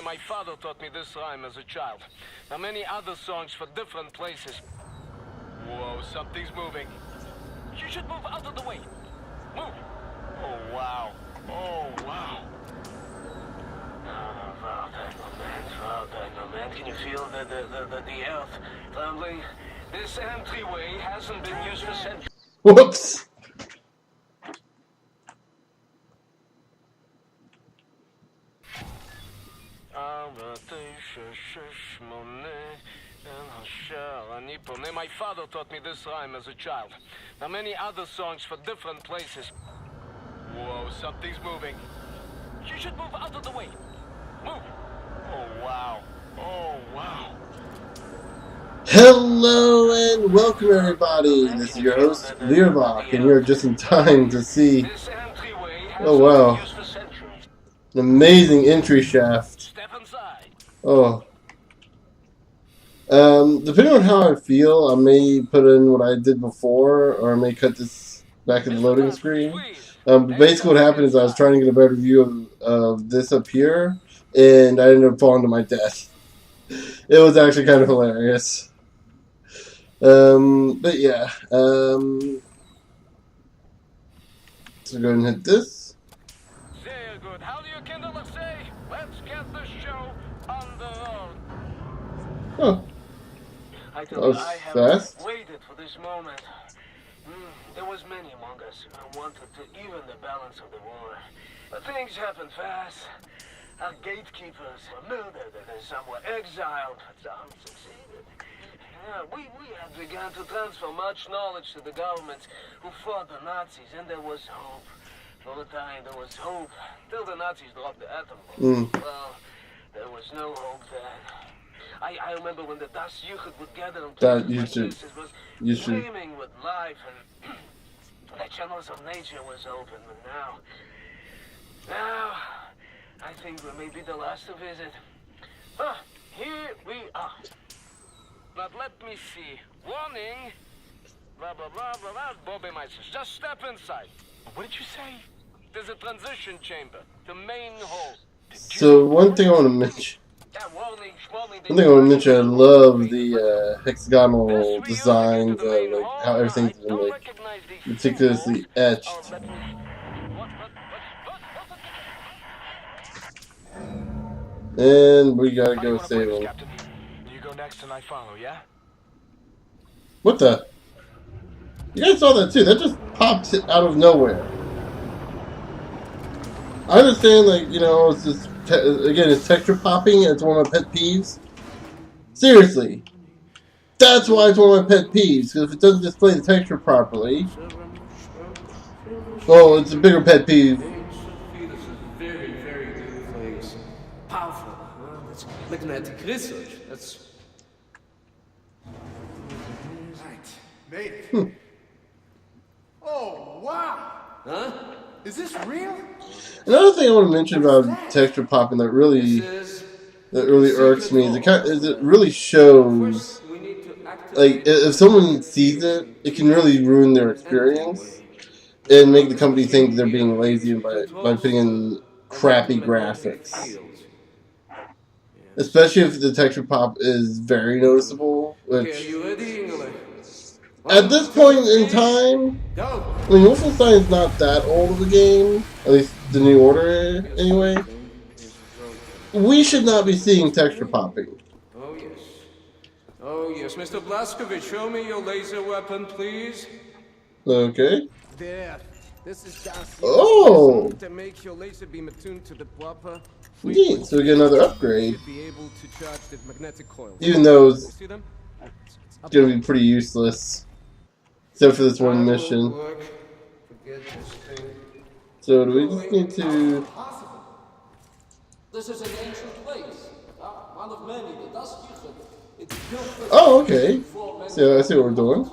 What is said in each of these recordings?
My father taught me this rhyme as a child. Now many other songs for different places. Whoa, something's moving. You should move out of the way. Move. Oh, wow. Oh, wow. Man, can you feel the earth trembling? This entryway hasn't been used for centuries. Whoops. My father taught me this rhyme as a child. Now many other songs for different places. Whoa, something's moving. You should move out of the way. Move. Oh, wow. Oh, wow. Hello and welcome everybody. This is your host, Learbach, and you're just in time to see, oh wow, an amazing entry shaft. Oh. Depending on how I feel, I may put in what I did before, or I may cut this back in the loading screen. Basically what happened is I was trying to get a better view of this up here, and I ended up falling to my death. It was actually kind of hilarious. But yeah, so go ahead and hit this. Very good. How do you kindle say? Let's get the show on the road. Oh. I have fast. waited for this moment. There was many among us who wanted to even the balance of the war. But things happened fast. Our gatekeepers were murdered and some were exiled. Some succeeded. We had begun to transfer much knowledge to the governments who fought the Nazis, and there was hope. For a time, there was hope, till the Nazis dropped the atom bomb. Well, there was no hope then. I remember when the Da'at Yichud would gather on places like this, it was screaming with life, and the channels of nature was open. But now, I think we may be the last to visit. Here we are. But let me see. Warning. Blah, blah, blah, blah, blah. Bobby Meisters. Just step inside. What did you say? There's a transition chamber. The main hall. So one thing I want to mention. I love the hexagonal designs, like how everything's been like meticulously etched. And we gotta go save him. You go next and I follow, yeah? What the? You guys saw that too. That just popped out of nowhere. I understand, like, you know, it's just, again, it's texture popping, and it's one of my pet peeves. Seriously. That's why it's one of my pet peeves, because if it doesn't display the texture properly, well, it's a bigger pet peeve. Very, very good place. Powerful. That's magnetic research. That's... Right. Mate. Oh, wow. Huh? Is this real? Another thing I want to mention about texture popping that really irks me is it really shows, like, if someone sees it, it can really ruin their experience and make the company think they're being lazy by putting in crappy graphics. Especially if the texture pop is very noticeable, which at this point in time, I mean, Wolfenstein is not that old of a game, at least The New Order anyway. We should not be seeing texture popping. Oh yes. Oh yes, Mr. Blazkowicz, show me your laser weapon, please. Okay. There. This is just Oh! to make your laser beam attuned to the proper Neat, so we get another upgrade. should be able to charge the magnetic coils. Even though it's See them? gonna be pretty useless. Except for this one mission. So do we just need to... This is an ancient place. One of many. The Da'at Yichud. It's built Oh, okay. So I see what we're doing.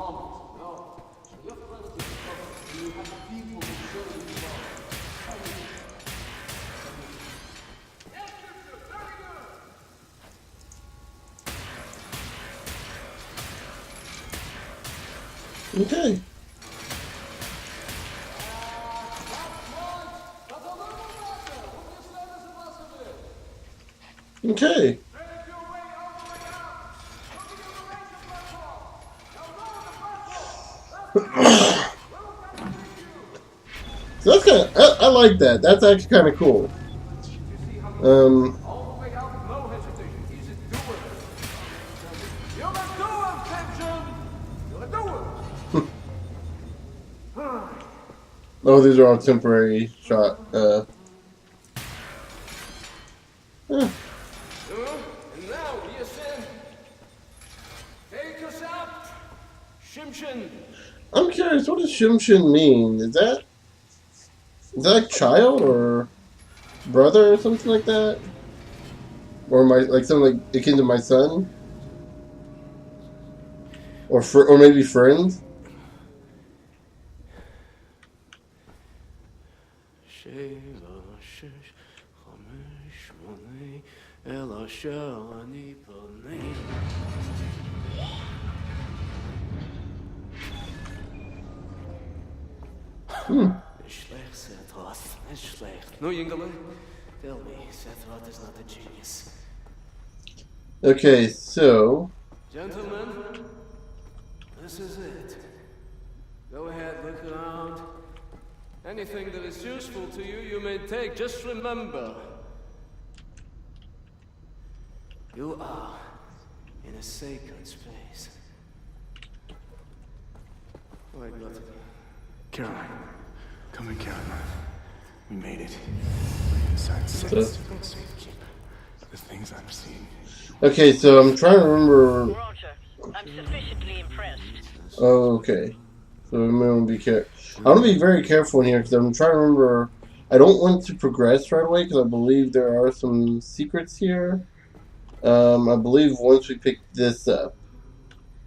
Okay. Okay. So that's kind of, I like that. That's actually kind of cool. All the way out, no hesitation. He's a doer. You're a doer, Captain. You're a doer. Oh, these are all temporary shot. And now we ascend. Take us up, Shimshin. I'm curious, what does Shimshin mean? Is that like child or brother or something like that? Or something like akin to my son? Or maybe friend? No, Yingling. Tell me, Sethroth is not a genius. Okay, so Gentlemen, this is it. Go ahead, look around. Anything that is useful to you, you may take. Just remember, you are in a sacred space. Oh, I got it. Caroline. Come in, Caroline. We made it. We're inside safe. The things I'm seeing. okay, so I'm trying to remember. Roger. I'm sufficiently impressed. Oh, okay. So I'm gonna be careful. I want to be very careful in here because I'm trying to remember. I don't want to progress right away because I believe there are some secrets here. I believe once we pick this up,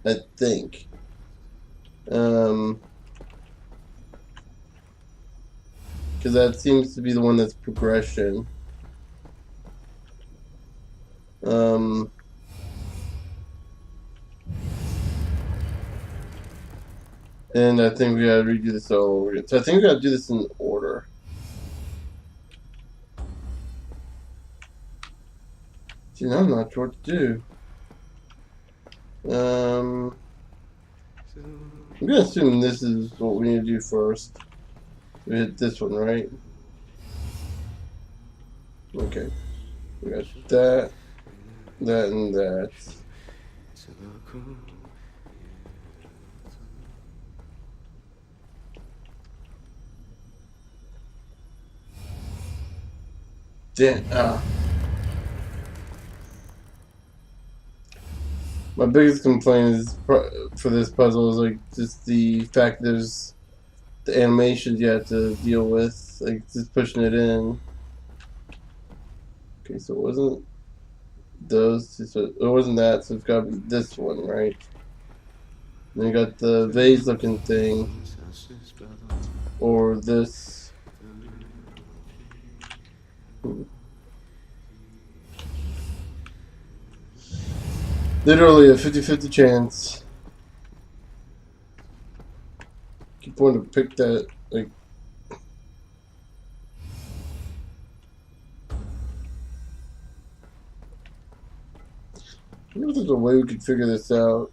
I think. Because that seems to be the one that's progression. And I think we gotta redo this all over again. So I think we gotta do this in order. See, now I'm not sure what to do. I'm gonna assume this is what we need to do first. We hit this one, right? Okay. We got that, that, and that. My biggest complaint is for this puzzle is like just the fact there's the animations you have to deal with, like just pushing it in. Okay, so it wasn't those, so it wasn't that, so it's gotta be this one, right? Then you got the vase looking thing, or this. Literally a 50-50 chance. Keep wanting to pick that, like. I wonder if there's a way we could figure this out.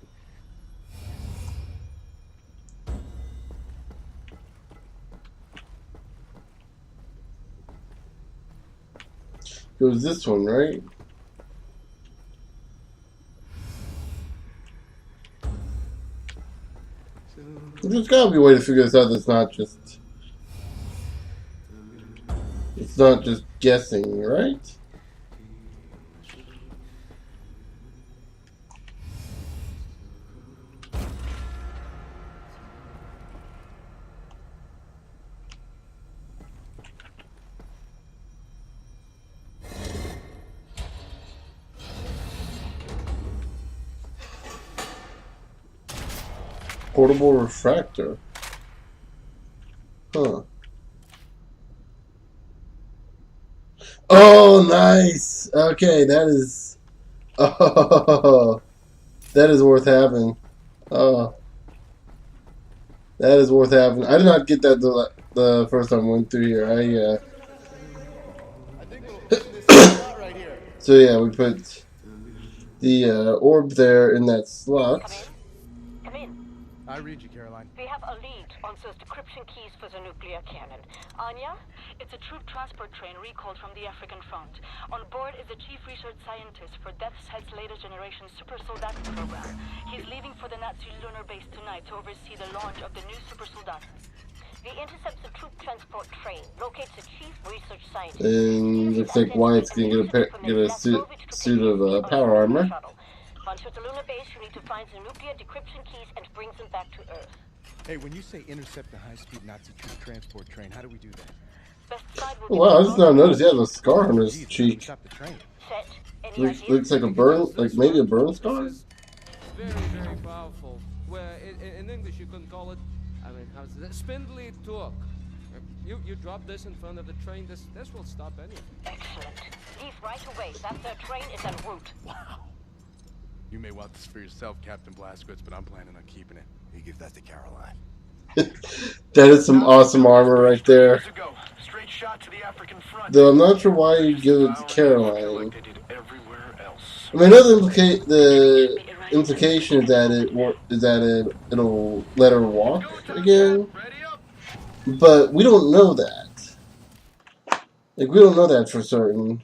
It was this one, right? There's gotta be a way to figure this out that's not just... It's not just guessing, right? Portable refractor. Huh. Oh, nice! Okay, that is... Oh, that is worth having. Oh. That is worth having. I did not get that the first time I went through here. I think we'll figure this out right right here. So yeah, we put the orb there in that slot. Come in. I read you, Caroline. We have a lead on those decryption keys for the nuclear cannon. Anya, it's a troop transport train recalled from the African front. On board is the chief research scientist for Death's Head's latest generation super soldat program. He's leaving for the Nazi lunar base tonight to oversee the launch of the new super soldat. He intercepts the troop transport train, locates the chief research scientist. And looks like Wyatt's gonna get a suit of power armor. Once you're at the lunar base, you need to find the nuclear decryption keys and bring them back to Earth. Hey, when you say intercept the high-speed Nazi troop transport train, how do we do that? Best side will Oh, wow, I just now noticed he has a scar on his Geez, cheek. stop the train. Set. Any ideas? Looks like a burn, like maybe a burn scar. This is very, very powerful. Where in English you could call it, I mean, how's it? Spindly torque. You drop this in front of the train, this will stop anything. Excellent. Leave right away. That third train is en route. Wow. You may want this for yourself, Captain Blazkowicz, but I'm planning on keeping it. You give that to Caroline. That is some awesome armor right there. Straight shot to the African front. Though I'm not sure why you give it to Caroline. I mean, another the implication is that it'll let her walk again, but we don't know that. Like, we don't know that for certain.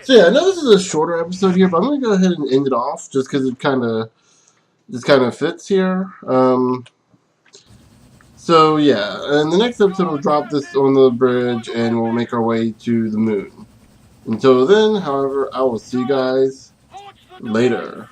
So yeah, I know this is a shorter episode here, but I'm gonna go ahead and end it off just because it kind of fits here. So yeah, in the next episode we'll drop this on the bridge and we'll make our way to the moon. Until then, however, I will see you guys later.